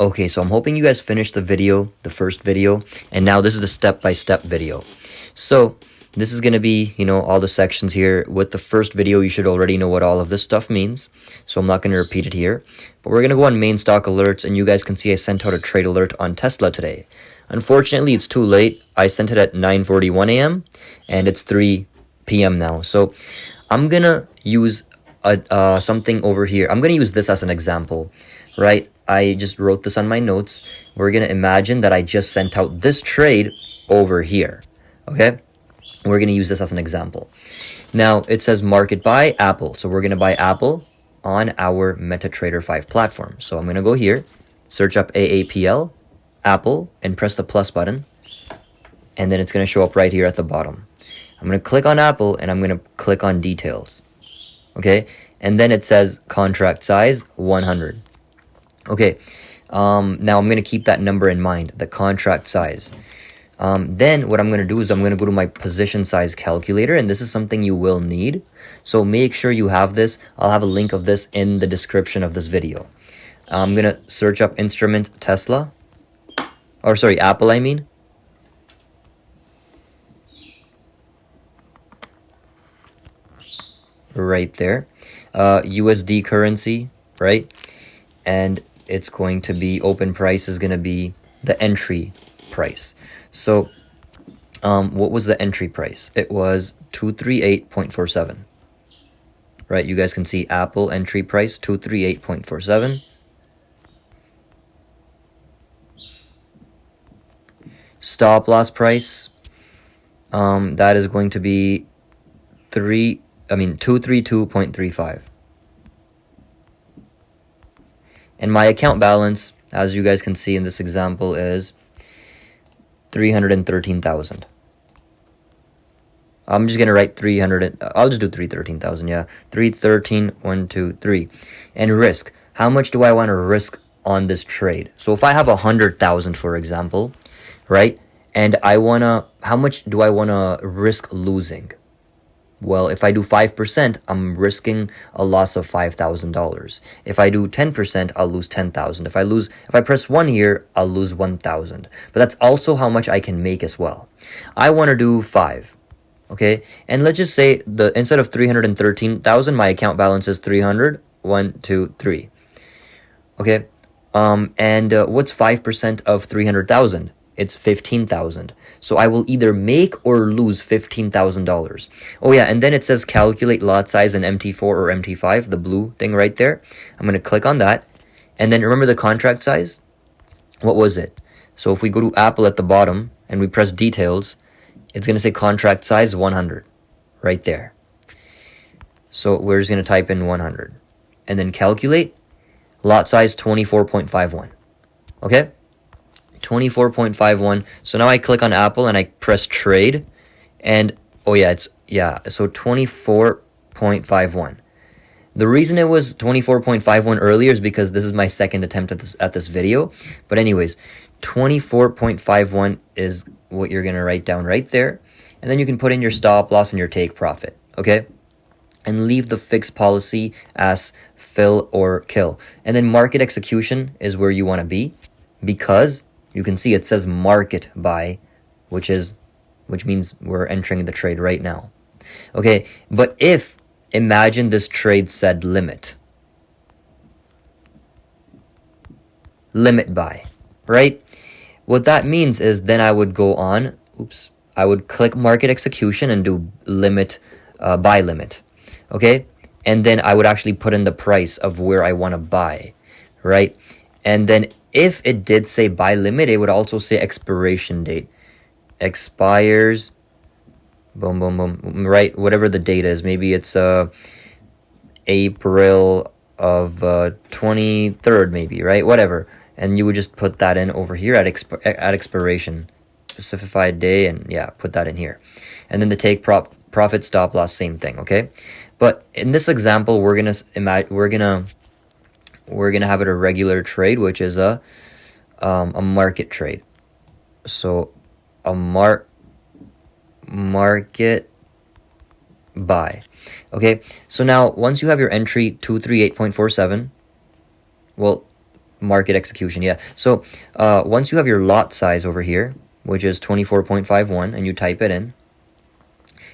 Okay, so I'm hoping you guys finished the video, the first video, and now this is the step-by-step video. So this is going to be, all the sections here. With the first video, you should already know what all of this stuff means, so I'm not going to repeat it here. But we're going to go on main stock alerts, and you guys can see I sent out a trade alert on Tesla today. Unfortunately, it's too late. I sent it at 9:41 a.m., and it's 3 p.m. now. So I'm going to use something over here. I'm going to use this as an example, right? I just wrote this on my notes. We're going to imagine that I just sent out this trade over here, okay? We're going to use this as an example. Now, it says market buy Apple. So we're going to buy Apple on our MetaTrader 5 platform. So I'm going to go here, search up AAPL, Apple, and press the plus button. And then it's going to show up right here at the bottom. I'm going to click on Apple, and I'm going to click on details, okay? And then it says contract size 100. Okay, now I'm going to keep that number in mind, the contract size. Then what I'm going to do is I'm going to go to my position size calculator, and this is something you will need. So make sure you have this. I'll have a link of this in the description of this video. I'm going to search up instrument Tesla, or sorry, Apple, I mean. Right there. USD currency, right? And it's going to be, open price is going to be the entry price. So what was the entry price? It was 238.47, right? You guys can see Apple entry price 238.47. Stop loss price, that is going to be 232.35. And my account balance, as you guys can see in this example, is 313,000. I'm just going to write 300. I'll just do 313,000. Yeah. 313, 1, 2, 3. And risk. How much do I want to risk on this trade? So if I have 100,000, for example, right? And how much do I want to risk losing? Well, if I do 5%, I'm risking a loss of $5,000. If I do 10%, I'll lose 10,000. If I press 1 here, I'll lose 1,000. But that's also how much I can make as well. I want to do 5. Okay? And let's just say instead of 313,000, my account balance is 300. 1, 2, 3. Okay? What's 5% of 300,000? It's 15,000. So I will either make or lose $15,000. Oh yeah, and then it says calculate lot size in MT4 or MT5, the blue thing right there. I'm going to click on that. And then remember the contract size? What was it? So if we go to Apple at the bottom and we press details, it's going to say contract size 100 right there. So we're just going to type in 100 and then calculate lot size 24.51. Okay? 24.51. So now I click on Apple and I press trade, and so 24.51. The reason it was 24.51 earlier is because this is my second attempt at this video. But anyways, 24.51 is what you're going to write down right there. And then you can put in your stop loss and your take profit, okay? And leave the fixed policy as fill or kill. And then market execution is where you want to be, because you can see it says market buy, which means we're entering the trade right now. Okay, but imagine this trade said limit buy, right? What that means is then I would go on, I would click market execution and do limit, buy limit, okay? And then I would actually put in the price of where I want to buy, right? And then if it did say buy limit, it would also say expiration date. Expires, boom, boom, boom, right? Whatever the date is. Maybe it's April of 23rd, maybe, right? Whatever. And you would just put that in over here at expiration. Specified day, and yeah, put that in here. And then the take profit stop loss, same thing, okay? But in this example, we're gonna have it a regular trade, which is a market trade. So a market buy. Okay, so now once you have your entry 238.47, well, market execution. Yeah. So once you have your lot size over here, which is 24.51, and you type it in,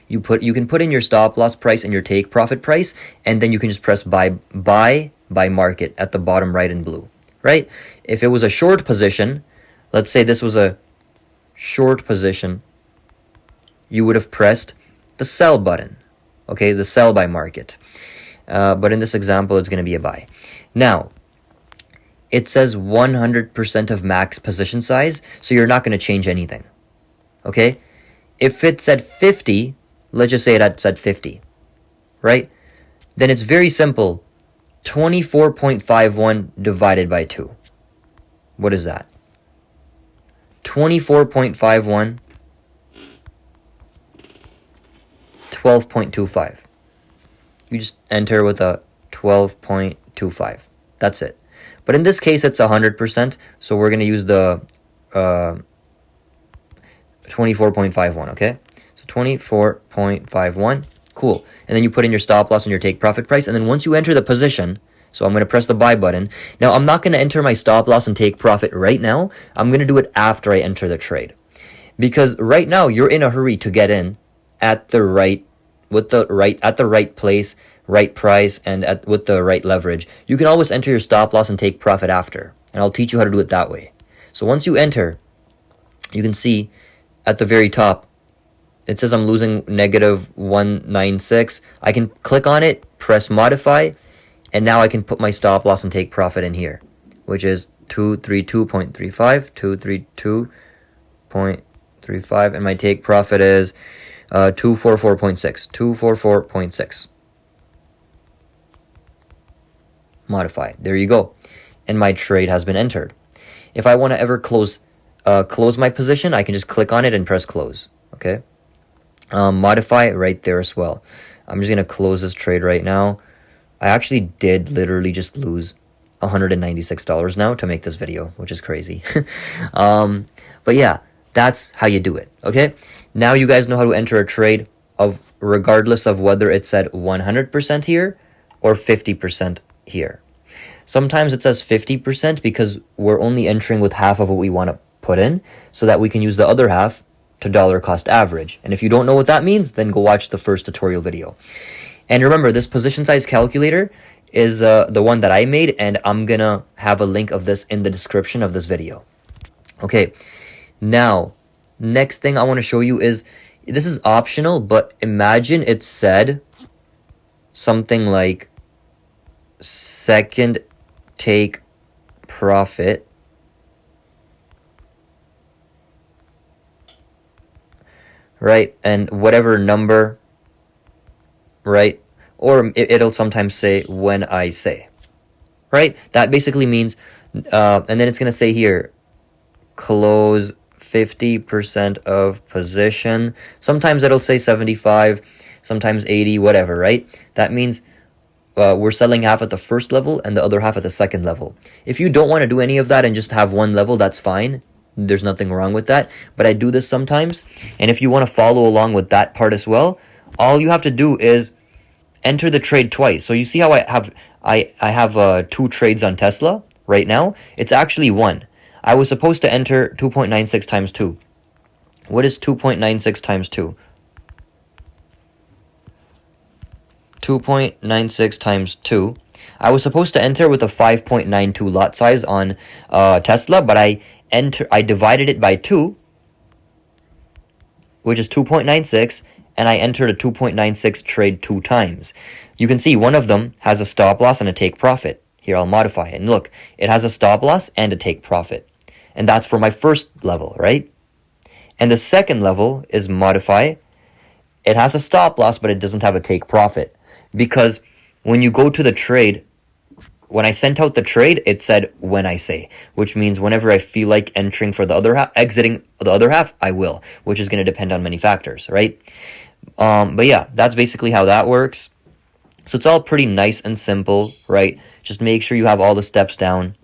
you can put in your stop loss price and your take profit price, and then you can just press buy by market at the bottom right in blue, right? If it was a short position, let's say this was a short position, you would have pressed the sell button, okay, the sell by market. But in this example, it's going to be a buy. Now, it says 100% of max position size, so you're not going to change anything, okay? If it said 50, let's just say it said 50, right? Then it's very simple. 24.51 divided by 2. What is that? 24.51, 12.25. You just enter with a 12.25. That's it. But in this case, it's 100%, so we're going to use the 24.51, okay? So 24.51, cool. And then you put in your stop loss and your take profit price, and then once you enter the position, so I'm going to press the buy button. Now, I'm not going to enter my stop loss and take profit right now. I'm going to do it after I enter the trade. Because right now, you're in a hurry to get in at the right place, right price, and with the right leverage. You can always enter your stop loss and take profit after, and I'll teach you how to do it that way. So once you enter, you can see at the very top, it says I'm losing negative 196. I can click on it, press modify, and now I can put my stop loss and take profit in here, which is 232.35, 232.35, and my take profit is 244.6, 244.6. Modify. There you go. And my trade has been entered. If I want to ever close my position, I can just click on it and press close. Okay. Modify right there as well. I'm just going to close this trade right now. I actually did literally just lose $196 now to make this video, which is crazy. But yeah, that's how you do it. Okay. Now you guys know how to enter a trade of regardless of whether it said 100% here or 50% here. Sometimes it says 50% because we're only entering with half of what we want to put in so that we can use the other half to dollar cost average. And if you don't know what that means, then go watch the first tutorial video. And remember, this position size calculator is the one that I made, and I'm going to have a link of this in the description of this video. Okay, now, next thing I want to show you is, this is optional, but imagine it said something like second take profit right, and whatever number, right, or it'll sometimes say when I say, right? That basically means, and then it's going to say here, close 50% of position. Sometimes it'll say 75, sometimes 80, whatever, right? That means we're selling half at the first level and the other half at the second level. If you don't want to do any of that and just have one level, that's fine. There's nothing wrong with that. But I do this sometimes. And if you want to follow along with that part as well, all you have to do is enter the trade twice. So you see how I have 2 trades on Tesla right now? It's actually 1. I was supposed to enter 2.96 times 2. What is 2.96 times 2? 2.96 times 2. I was supposed to enter with a 5.92 lot size on Tesla, but I divided it by 2, which is 2.96, and I entered a 2.96 trade 2 times. You can see one of them has a stop loss and a take profit. Here, I'll modify it. And look, it has a stop loss and a take profit. And that's for my first level, right? And the second level is modify. It has a stop loss, but it doesn't have a take profit. Because when you go to the trade, when I sent out the trade, it said when I say, which means whenever I feel like entering for the other half, exiting the other half, I will, which is going to depend on many factors, right? But yeah, that's basically how that works. So it's all pretty nice and simple, right? Just make sure you have all the steps down.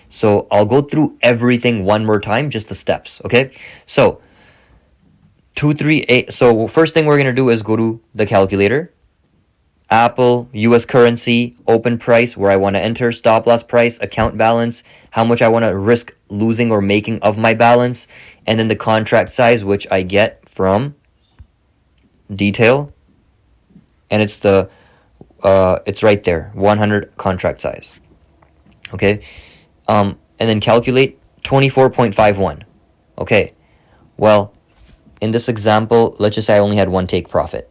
So I'll go through everything one more time, just the steps, okay? So 2, 3, 8. So first thing we're going to do is go to the calculator. Apple, US currency, open price, where I want to enter, stop loss price, account balance, how much I want to risk losing or making of my balance, and then the contract size, which I get from detail, and it's right there, 100 contract size. Okay, and then calculate 24.51. Okay, well, in this example, let's just say I only had one take profit,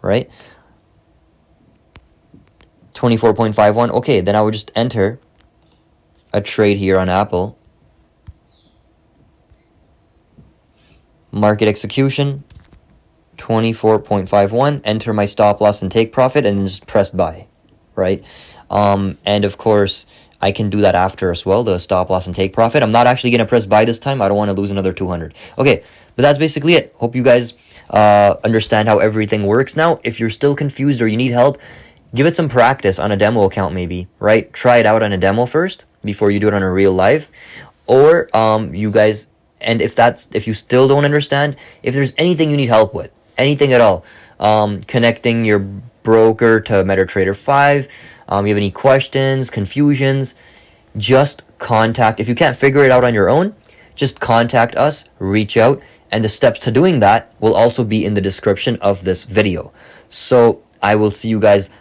right? 24.51. Okay, then I would just enter a trade here on Apple. Market execution, 24.51. Enter my stop loss and take profit, and then just press buy, right? And of course, I can do that after as well, the stop loss and take profit. I'm not actually going to press buy this time. I don't want to lose another 200. Okay, but that's basically it. Hope you guys understand how everything works now. If you're still confused or you need help, give it some practice on a demo account maybe, right? Try it out on a demo first before you do it on a real live. Or you guys, and if you still don't understand, if there's anything you need help with, anything at all, connecting your broker to MetaTrader 5, you have any questions, confusions, just contact. If you can't figure it out on your own, just contact us, reach out, and the steps to doing that will also be in the description of this video. So I will see you guys later.